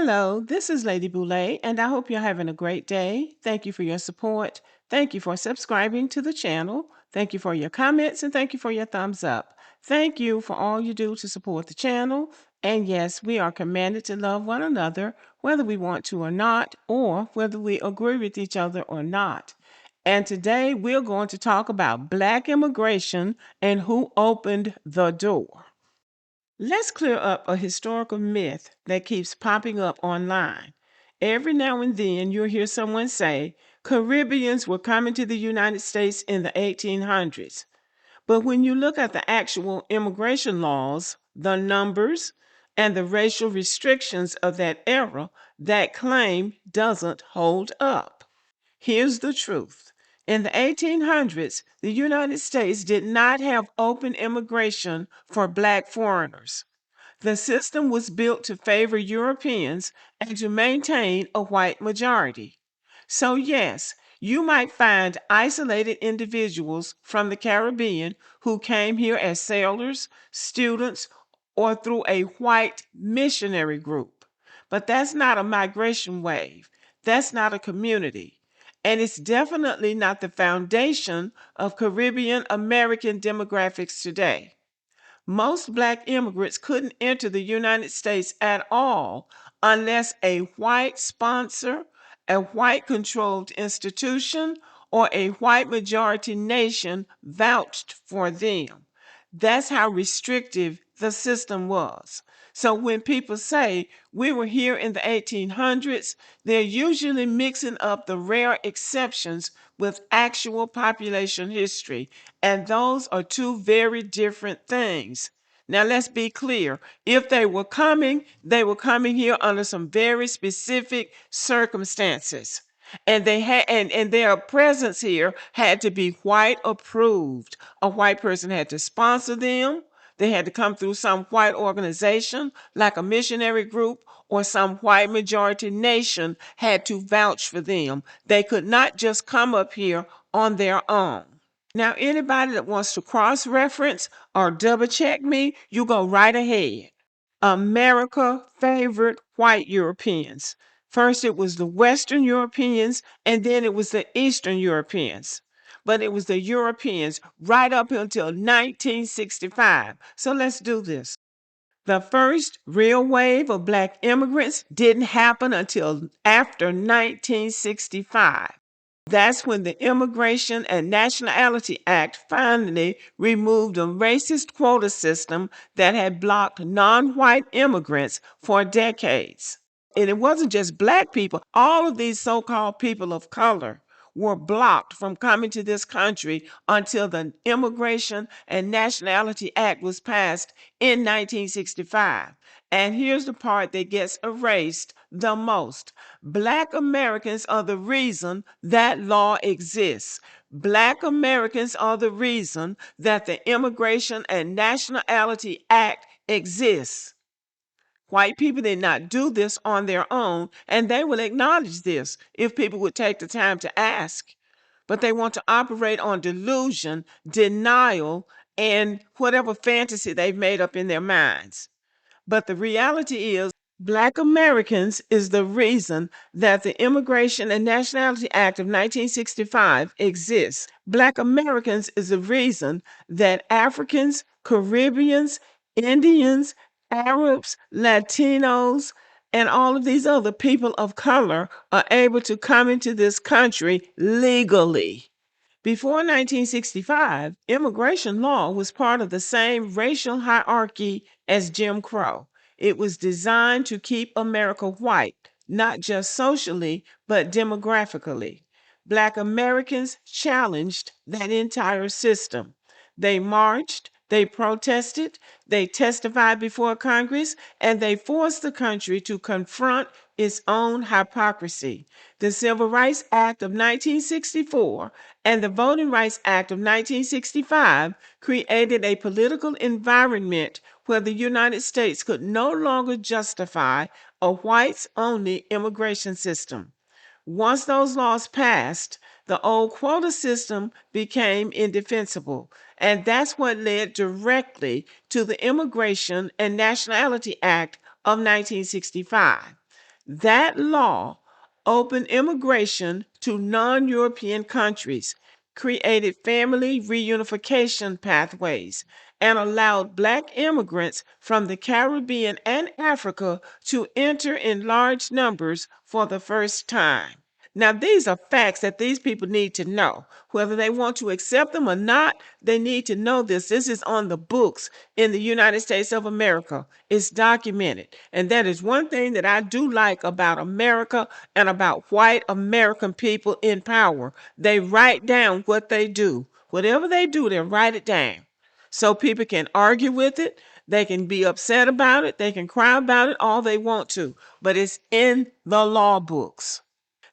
Hello, this is Lady Boulay, and I hope you're having a great day. Thank you for your support. Thank you for subscribing to the channel. Thank you for your comments, and thank you for your thumbs up. Thank you for all you do to support the channel. And yes, we are commanded to love one another, whether we want to or not, or whether we agree with each other or not. And today we're going to talk about Black immigration and who opened the door. Let's clear up a historical myth that keeps popping up online. Every now and then you'll hear someone say Caribbeans were coming to the United States in the 1800s. But when you look at the actual immigration laws, the numbers, and the racial restrictions of that era, that claim doesn't hold up. Here's the truth. In the 1800s, the United States did not have open immigration for Black foreigners. The system was built to favor Europeans and to maintain a white majority. So, yes, you might find isolated individuals from the Caribbean who came here as sailors, students, or through a white missionary group. But that's not a migration wave. That's not a community. And it's definitely not the foundation of Caribbean American demographics today. Most Black immigrants couldn't enter the United States at all unless a white sponsor, a white controlled institution, or a white majority nation vouched for them. That's how restrictive the system was. So when people say we were here in the 1800s, they're usually mixing up the rare exceptions with actual population history, and those are two very different things. Now, let's be clear. If they were coming here under some very specific circumstances. And they had and their presence here had to be white approved. A white person had to sponsor them. They had to come through some white organization like a missionary group, or some white majority nation had to vouch for them. They could not just come up here on their own. Now, anybody that wants to cross-reference or double-check me, you go right ahead. America favored white Europeans. First, it was the Western Europeans, and then it was the Eastern Europeans. But it was the Europeans right up until 1965. So let's do this. The first real wave of Black immigrants didn't happen until after 1965. That's when the Immigration and Nationality Act finally removed a racist quota system that had blocked non-white immigrants for decades. And it wasn't just Black people, all of these so-called people of color were blocked from coming to this country until the Immigration and Nationality Act was passed in 1965. And here's the part that gets erased the most. Black Americans are the reason that law exists. Black Americans are the reason that the Immigration and Nationality Act exists. White people did not do this on their own, and they will acknowledge this if people would take the time to ask. But they want to operate on delusion, denial, and whatever fantasy they've made up in their minds. But the reality is, Black Americans is the reason that the Immigration and Nationality Act of 1965 exists. Black Americans is the reason that Africans, Caribbeans, Indians, Arabs, Latinos, and all of these other people of color are able to come into this country legally. Before 1965, immigration law was part of the same racial hierarchy as Jim Crow. It was designed to keep America white, not just socially, but demographically. Black Americans challenged that entire system. They marched, they protested, they testified before Congress, and they forced the country to confront its own hypocrisy. The Civil Rights Act of 1964 and the Voting Rights Act of 1965 created a political environment where the United States could no longer justify a whites only immigration system. Once those laws passed, the old quota system became indefensible. And that's what led directly to the Immigration and Nationality Act of 1965. That law opened immigration to non European countries, created family reunification pathways, and allowed Black immigrants from the Caribbean and Africa to enter in large numbers for the first time. Now, these are facts that these people need to know. Whether they want to accept them or not, they need to know this. This is on the books in the United States of America. It's documented. And that is one thing that I do like about America and about white American people in power. They write down what they do. Whatever they do, they write it down. So people can argue with it. They can be upset about it. They can cry about it all they want to. But it's in the law books.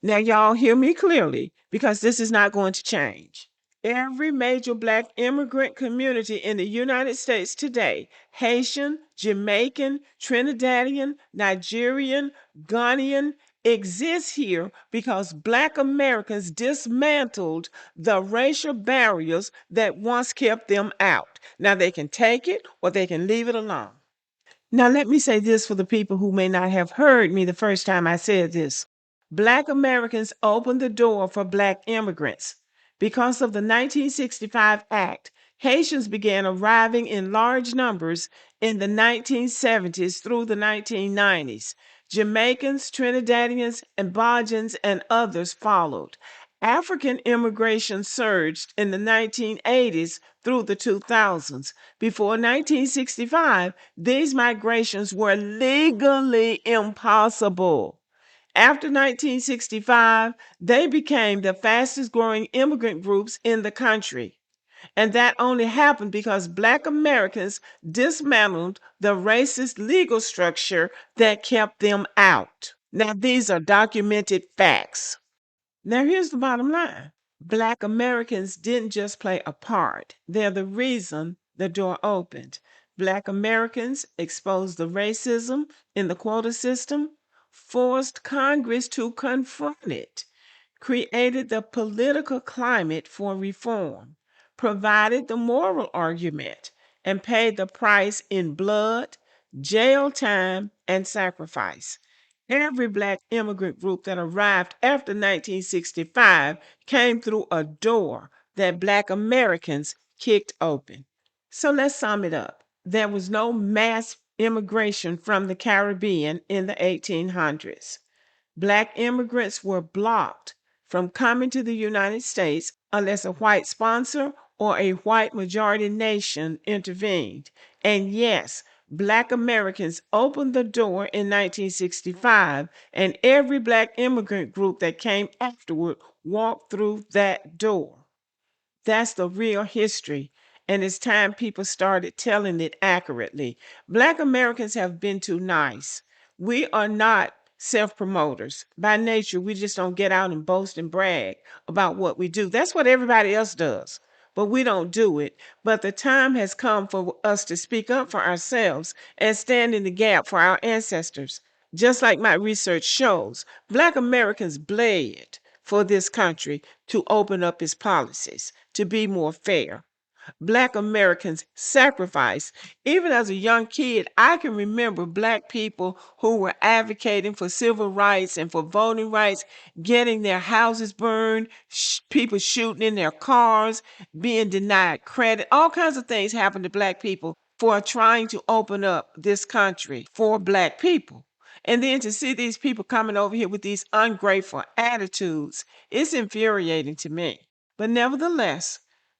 Now, y'all hear me clearly because this is not going to change. Every major Black immigrant community in the United States today, Haitian, Jamaican, Trinidadian, Nigerian, Ghanaian, exists here because Black Americans dismantled the racial barriers that once kept them out. Now, they can take it or they can leave it alone. Now, let me say this for the people who may not have heard me the first time I said this. Black Americans opened the door for Black immigrants. Because of the 1965 Act, Haitians began arriving in large numbers in the 1970s through the 1990s. Jamaicans, Trinidadians, and Bajans, and others followed. African immigration surged in the 1980s through the 2000s. Before 1965, these migrations were legally impossible. After 1965, they became the fastest growing immigrant groups in the country. And that only happened because Black Americans dismantled the racist legal structure that kept them out. Now, these are documented facts. Now, here's the bottom line. Black Americans didn't just play a part, they're the reason the door opened. Black Americans exposed the racism in the quota system, forced Congress to confront it, created the political climate for reform, provided the moral argument, and paid the price in blood, jail time, and sacrifice. Every Black immigrant group that arrived after 1965 came through a door that Black Americans kicked open. So let's sum it up. There was no mass immigration from the Caribbean in the 1800s. Black immigrants were blocked from coming to the United States unless a white sponsor or a white majority nation intervened. And yes, Black Americans opened the door in 1965, and every Black immigrant group that came afterward walked through that door. That's the real history. And it's time people started telling it accurately. Black Americans have been too nice. We are not self promoters. By nature, we just don't get out and boast and brag about what we do. That's what everybody else does, but we don't do it. But the time has come for us to speak up for ourselves and stand in the gap for our ancestors. Just like my research shows, Black Americans bled for this country to open up its policies, to be more fair. Black Americans sacrificed. Even as a young kid, I can remember Black people who were advocating for civil rights and for voting rights, getting their houses burned, people shooting in their cars, being denied credit. All kinds of things happened to Black people for trying to open up this country for Black people. And then to see these people coming over here with these ungrateful attitudes, it's infuriating to me. But nevertheless,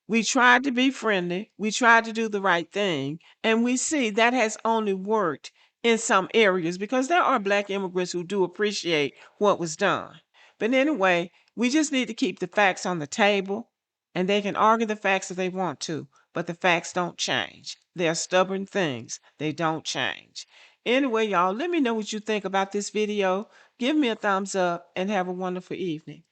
we tried to be friendly, we tried to do the right thing, and we see that has only worked in some areas, because there are Black immigrants who do appreciate what was done. But anyway, we just need to keep the facts on the table, and they can argue the facts if they want to, but the facts don't change. They're stubborn things. They don't change. Anyway, y'all, let me know what you think about this video. Give me a thumbs up and have a wonderful evening.